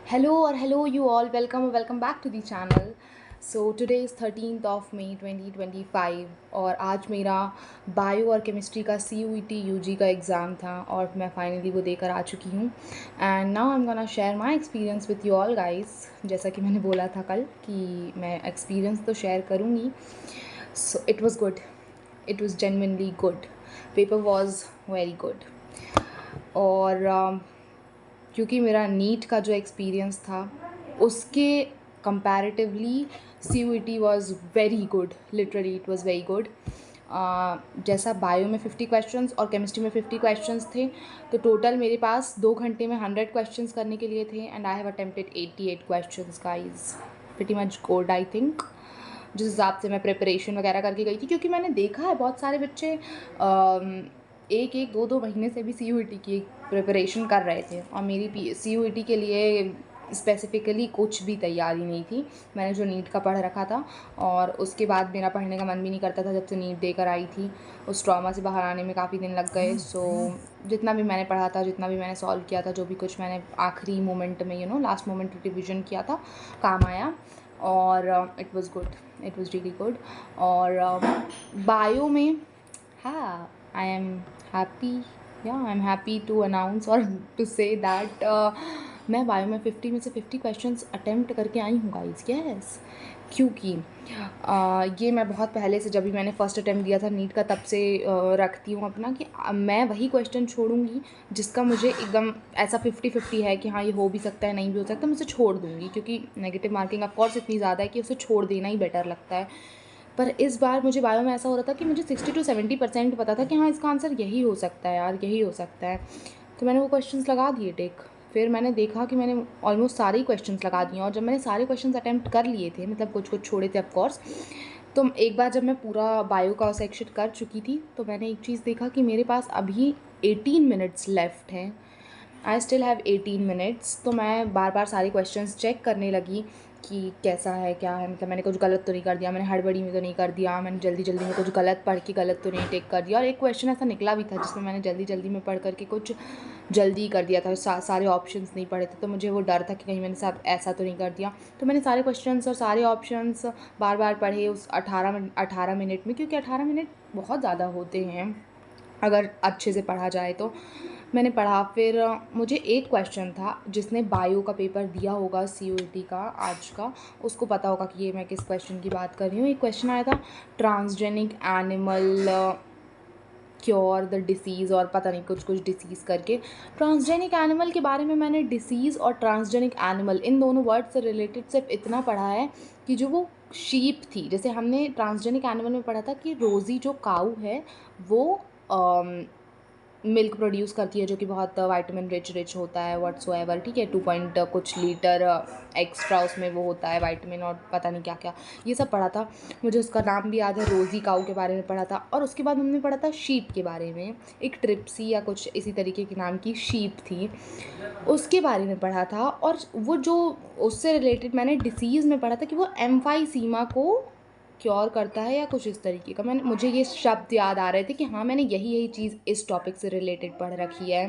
Hello you all, welcome back to the channel. So today is 13th of May 2025 और आज मेरा bio और chemistry का CUET UG का एग्ज़ाम था और मैं फाइनली वो देकर आ चुकी हूँ and now I am gonna share my experience with you all guys. जैसा कि मैंने बोला था कल कि मैं एक्सपीरियंस तो शेयर करूँगी। So it was good, it was genuinely good, paper was very good. और क्योंकि मेरा नीट का जो एक्सपीरियंस था उसके comparatively CUET was very good, literally it was very good. जैसा बायो में 50 क्वेश्चंस और केमिस्ट्री में 50 क्वेश्चंस थे, तो टोटल मेरे पास 2 घंटे में 100 क्वेश्चंस करने के लिए थे and I have attempted 88 questions guys. Pretty much good I think, जिस हिसाब से मैं प्रिपरेशन वगैरह करके गई थी, क्योंकि मैंने देखा है बहुत सारे बच्चे एक एक दो दो महीने से भी CUET की प्रिपरेशन कर रहे थे और मेरी CUET के लिए स्पेसिफ़िकली कुछ भी तैयारी नहीं थी। मैंने जो नीट का पढ़ रखा था और उसके बाद मेरा पढ़ने का मन भी नहीं करता था जब से नीट देकर आई थी। उस ट्रॉमा से बाहर आने में काफ़ी दिन लग गए। सो जितना भी मैंने पढ़ा था, जितना भी मैंने सॉल्व किया था, जो भी कुछ मैंने आखिरी मोमेंट में लास्ट मोमेंट रिविजन किया था, काम आया और it was good, it was really good. और बायो में हाँ, I am happy, I am happy to announce और टू से दैट मैं बायो में 50 में से 50 क्वेश्चंस अटेम्प्ट करके आई हूँ गाइस। यस, क्योंकि ये मैं बहुत पहले से, जब भी मैंने फ़र्स्ट अटेम्प्ट दिया था नीट का, तब से रखती हूँ अपना कि मैं वही क्वेश्चन छोड़ूंगी जिसका मुझे एकदम ऐसा 50-50 है कि हाँ ये हो भी सकता है, नहीं भी हो सकता, मैं उसे छोड़ दूँगी, क्योंकि नेगेटिव मार्किंग ऑफ कोर्स इतनी ज़्यादा है कि उसे छोड़ देना ही बेटर लगता है। पर इस बार मुझे बायो में ऐसा हो रहा था कि मुझे 60-70% पता था कि हाँ इसका आंसर यही हो सकता है यार, यही हो सकता है। तो मैंने वो क्वेश्चंस लगा दिए टिक। फिर मैंने देखा कि मैंने ऑलमोस्ट सारे ही क्वेश्चंस लगा दिए और जब मैंने सारे क्वेश्चंस अटेम्प्ट कर लिए थे, मतलब कुछ कुछ छोड़े थे ऑफकोर्स, तो एक बार जब मैं पूरा बायो का सेक्शन कर चुकी थी तो मैंने एक चीज़ देखा कि मेरे पास अभी 18 मिनट्स लेफ़्ट हैं। I still have 18 minutes. तो मैं बार बार सारे क्वेश्चंस चेक करने लगी कि कैसा है, क्या है, मतलब मैंने कुछ गलत तो नहीं कर दिया, मैंने हड़बड़ी में तो नहीं कर दिया, मैंने जल्दी जल्दी में कुछ गलत पढ़ के गलत तो नहीं टिक कर दिया। और एक क्वेश्चन ऐसा निकला भी था जिसमें मैंने जल्दी जल्दी में पढ़ करके कुछ जल्दी कर दिया था, सारे ऑप्शंस नहीं पढ़े थे, तो मुझे वो डर था कि कहीं मैंने साथ ऐसा तो नहीं कर दिया। तो मैंने सारे क्वेश्चंस और सारे ऑप्शंस बार बार पढ़े उस 18 मिनट में, क्योंकि 18 मिनट बहुत ज़्यादा होते हैं अगर अच्छे से पढ़ा जाए तो। मैंने पढ़ा, फिर मुझे एक क्वेश्चन था, जिसने बायो का पेपर दिया होगा CUET का आज का, उसको पता होगा कि ये मैं किस क्वेश्चन की बात कर रही हूँ। एक क्वेश्चन आया था, transgenic animal cure the disease, और पता नहीं कुछ कुछ डिसीज़ करके। ट्रांसजेनिक एनिमल के बारे में मैंने डिसीज़ और ट्रांसजेनिक एनिमल इन दोनों वर्ड से रिलेटेड सिर्फ इतना पढ़ा है कि जो वो शीप थी, जैसे हमने ट्रांसजेनिक एनिमल में पढ़ा था कि रोज़ी जो काऊ है वो मिल्क प्रोड्यूस करती है, जो कि बहुत विटामिन रिच होता है व्हाट्सोएवर, ठीक है, 2 पॉइंट कुछ लीटर एक्स्ट्रा उसमें वो होता है विटामिन और पता नहीं क्या क्या, ये सब पढ़ा था। मुझे उसका नाम भी याद है, रोज़ी काऊ के बारे में पढ़ा था। और उसके बाद हमने पढ़ा था शीप के बारे में, एक ट्रिप्सी या कुछ इसी तरीके के नाम की शीप थी, उसके बारे में पढ़ा था। और वो जो उससे रिलेटेड मैंने डिसीज़ में पढ़ा था कि वो एम्फाइसीमा को क्योर करता है या कुछ इस तरीके का। मुझे ये शब्द याद आ रहे थे कि हाँ मैंने यही चीज़ इस टॉपिक से रिलेटेड पढ़ रखी है।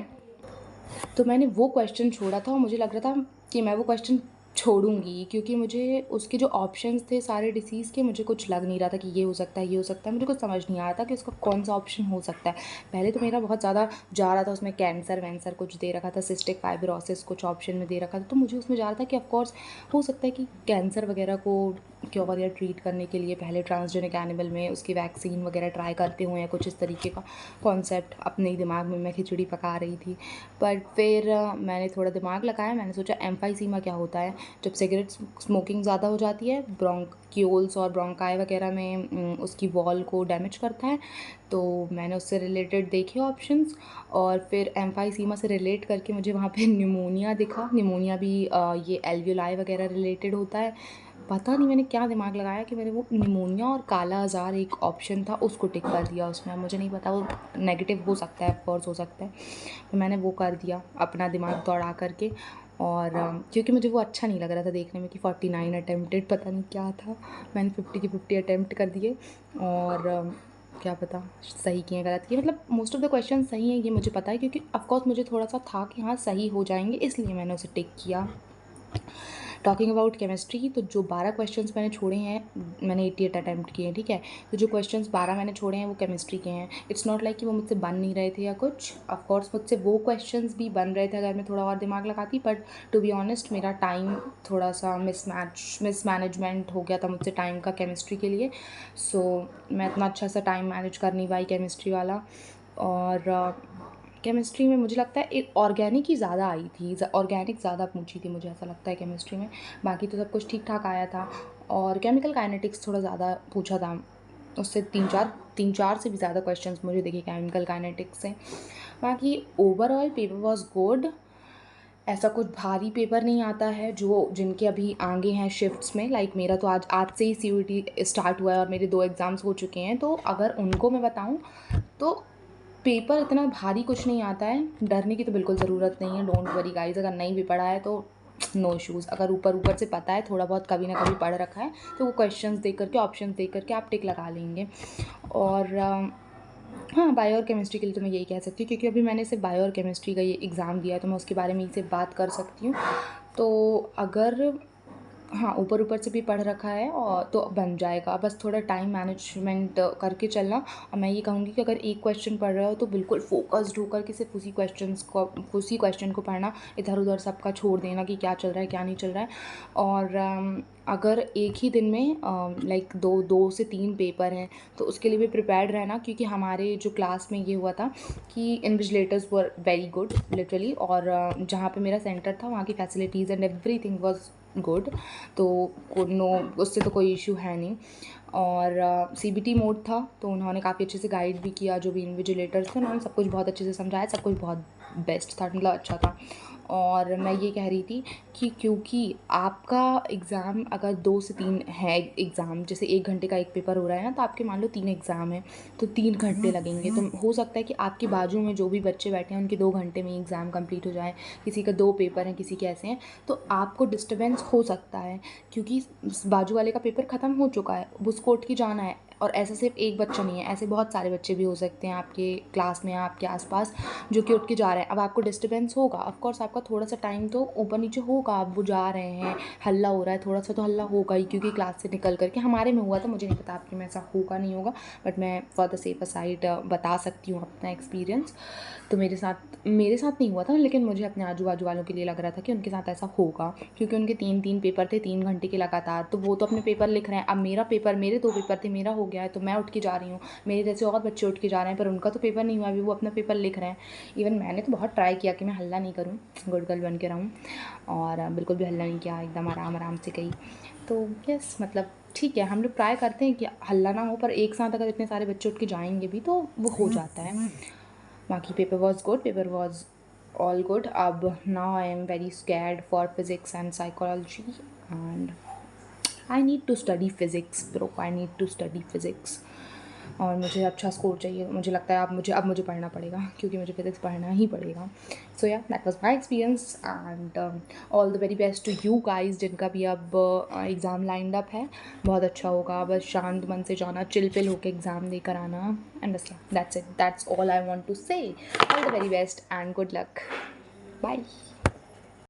तो मैंने वो क्वेश्चन छोड़ा था और मुझे लग रहा था कि मैं वो क्वेश्चन छोड़ूंगी, क्योंकि मुझे उसके जो ऑप्शंस थे सारे डिसीज़ के, मुझे कुछ लग नहीं रहा था कि ये हो सकता है, ये हो सकता है, मुझे कुछ समझ नहीं आ रहा था कि उसका कौन सा ऑप्शन हो सकता है। पहले तो मेरा बहुत ज़्यादा जा रहा था उसमें, कैंसर वैंसर कुछ दे रखा था, सिस्टिक फाइब्रोसिस कुछ ऑप्शन में दे रखा था, तो मुझे उसमें जा रहा था कि ऑफकोर्स हो सकता है कि कैंसर वगैरह को क्योर या ट्रीट करने के लिए पहले ट्रांसजेनिक एनिमल में उसकी वैक्सीन वगैरह ट्राई करते हुए, या कुछ इस तरीके का कॉन्सेप्ट अपने ही दिमाग में मैं खिचड़ी पका रही थी। पर फिर मैंने थोड़ा दिमाग लगाया, मैंने सोचा एम्फाइसीमा क्या होता है। जब सिगरेट स्मोकिंग ज़्यादा हो जाती है, ब्रोंक्यूल्स और ब्रोंकाई वगैरह में उसकी वॉल को डैमेज करता है, तो मैंने उससे रिलेटेड देखे ऑप्शंस और फिर एम्फाइसीमा से रिलेट करके मुझे वहाँ पे निमोनिया दिखा। निमोनिया भी ये एल्वियोलाई वगैरह रिलेटेड होता है। पता नहीं मैंने क्या दिमाग लगाया कि मैंने वो निमोनिया और काला आज़ार एक ऑप्शन था उसको टिक कर दिया उसमें। अब मुझे नहीं पता, वो नेगेटिव हो सकता है, ऑफकोर्स हो सकता है, तो मैंने वो कर दिया अपना दिमाग दौड़ा करके। और क्योंकि मुझे वो अच्छा नहीं लग रहा था देखने में कि 49 अटेम्प्टेड, पता नहीं क्या था, मैंने 50 की 50 अटेम्प्ट कर दिए। और क्या पता सही किए गलत किए, मतलब मोस्ट ऑफ द क्वेश्चन सही हैं ये मुझे पता है, क्योंकि ऑफकोर्स मुझे थोड़ा सा था कि हाँ सही हो जाएंगे, इसलिए मैंने उसे टिक किया। टॉकिंग अबाउट केमिस्ट्री, तो जो 12 क्वेश्चंस मैंने छोड़े हैं, मैंने 88 अटैम्प्ट किए हैं, ठीक है। तो जो क्वेश्चंस 12 मैंने छोड़े हैं वो केमिस्ट्री के हैं। इट्स नॉट लाइक कि वो मुझसे बन नहीं रहे थे या कुछ, ऑफ कोर्स मुझसे वो क्वेश्चंस भी बन रहे थे अगर मैं थोड़ा और दिमाग लगाती, बट टू बी ऑनेस्ट मेरा टाइम थोड़ा सा मिसमैनेजमेंट हो गया था मुझसे टाइम का केमिस्ट्री के लिए। सो मैं इतना अच्छा सा टाइम मैनेज कर नहीं पाई केमिस्ट्री वाला। और केमिस्ट्री में मुझे लगता है एक ऑर्गेनिक ही ज़्यादा आई थी, ऑर्गेनिक ज़्यादा पूछी थी मुझे ऐसा लगता है केमिस्ट्री में। बाकी तो सब कुछ ठीक ठाक आया था। और केमिकल काइनेटिक्स थोड़ा ज़्यादा पूछा था, उससे तीन चार से भी ज़्यादा क्वेश्चंस मुझे दिखे केमिकल काइनेटिक्स से। बाकी ओवरऑल पेपर वॉज गुड। ऐसा कुछ भारी पेपर नहीं आता है जो जिनके अभी आगे हैं शिफ्ट्स में, लाइक मेरा तो आज से ही CUET स्टार्ट हुआ है और मेरे 2 एग्ज़ाम्स हो चुके हैं। तो अगर उनको मैं बताऊँ तो पेपर इतना भारी कुछ नहीं आता है, डरने की तो बिल्कुल ज़रूरत नहीं है। डोंट वरी गाइज़, अगर नहीं भी पढ़ा है तो नो इश्यूज़। अगर ऊपर से पता है, थोड़ा बहुत कभी ना कभी पढ़ रखा है, तो वो क्वेश्चंस देख करके, ऑप्शंस देख करके आप टिक लगा लेंगे। और हाँ, बायो और केमिस्ट्री के लिए तो मैं यही कह सकती हूँ, क्योंकि अभी मैंने सिर्फ बायो और केमिस्ट्री का ये एग्ज़ाम दिया है, तो मैं उसके बारे में ही सिर्फ बात कर सकती हूँ। तो अगर हाँ, ऊपर से भी पढ़ रखा है और तो बन जाएगा, बस थोड़ा टाइम मैनेजमेंट करके चलना। और मैं ये कहूँगी कि अगर एक क्वेश्चन पढ़ रहे हो तो बिल्कुल फ़ोकस्ड होकर के सिर्फ उसी क्वेश्चन को पढ़ना, इधर-उधर सबका छोड़ देना कि क्या चल रहा है, क्या नहीं चल रहा है। और अगर एक ही दिन में लाइक 2 से 3 पेपर हैं, तो उसके लिए भी प्रिपेयर्ड रहना, क्योंकि हमारे जो क्लास में ये हुआ था कि invigilators were very good literally. और जहाँ पे मेरा सेंटर था वहाँ की facilities and everything was good, तो नो, उससे तो कोई इशू है नहीं। और CBT मोड था, तो उन्होंने काफ़ी अच्छे से गाइड भी किया। जो भी इन्विजिलेटर्स थे उन्होंने सब कुछ बहुत अच्छे से समझाया, सब कुछ बहुत बेस्ट था, मतलब अच्छा था। और मैं ये कह रही थी कि क्योंकि आपका एग्ज़ाम अगर 2 से 3 है एग्ज़ाम, जैसे 1 घंटे का एक पेपर हो रहा है ना, तो आपके मान लो 3 एग्ज़ाम है, तो 3 घंटे लगेंगे। तो हो सकता है कि आपके बाजू में जो भी बच्चे बैठे हैं उनके 2 घंटे में एग्ज़ाम कंप्लीट हो जाए, किसी का 2 पेपर हैं, किसी के ऐसे हैं, तो आपको डिस्टर्बेंस हो सकता है, क्योंकि बाजू वाले का पेपर ख़त्म हो चुका है, उसको उठ के जाना है। और ऐसा सिर्फ एक बच्चा नहीं है, ऐसे बहुत सारे बच्चे भी हो सकते हैं आपके क्लास में, आपके आसपास, जो कि उठ के जा रहे हैं। अब आपको डिस्टर्बेंस होगा, ऑफ कोर्स आपका थोड़ा सा टाइम तो ऊपर नीचे होगा, अब वो जा रहे हैं, हल्ला हो रहा है, थोड़ा सा तो हल्ला होगा ही, क्योंकि क्लास से निकल करके हमारे में हुआ था। मुझे नहीं पता आपके में ऐसा होगा नहीं होगा, बट मैं फॉर द सेफर साइड बता सकती हूँ अपना एक्सपीरियंस। तो मेरे साथ नहीं हुआ था, लेकिन मुझे अपने आजू बाजू वालों के लिए लग रहा था कि उनके साथ ऐसा होगा, क्योंकि उनके 3 पेपर थे 3 घंटे के लगातार, तो वो तो अपने पेपर लिख रहे हैं। अब मेरे 2 पेपर थे, मेरा हो गया है, तो मैं उठ के जा रही हूँ, मेरे जैसे और बच्चे उठ के जा रहे हैं, पर उनका तो पेपर नहीं हुआ अभी, वो अपना पेपर लिख रहे हैं। इवन मैंने तो बहुत ट्राई किया कि मैं हल्ला नहीं करूँ, गुड गर्ल बन के रहूँ, और बिल्कुल भी हल्ला नहीं किया, एकदम आराम आराम से गई। तो यस, मतलब ठीक है, हम लोग ट्राई करते हैं कि हल्ला ना हो, पर एक साथ अगर इतने सारे बच्चे उठ के जाएंगे भी तो वो हो जाता है। बाकी paper was good, paper was all good. Ab now I am very scared for physics and psychology, and I need to study physics bro, I need to study physics। और मुझे अच्छा स्कोर चाहिए, मुझे लगता है अब मुझे पढ़ना पड़ेगा, क्योंकि मुझे फिज़िक्स पढ़ना ही पड़ेगा। So yeah, that was my experience, and all the very best to you guys, जिनका भी अब एग्ज़ाम लाइंड अप है। बहुत अच्छा होगा, बस शांत मन से जाना, चिल पिल होकर एग्ज़ाम देकर आना, एंड बस that's it, that's all I want to say. All the very best and good luck, bye.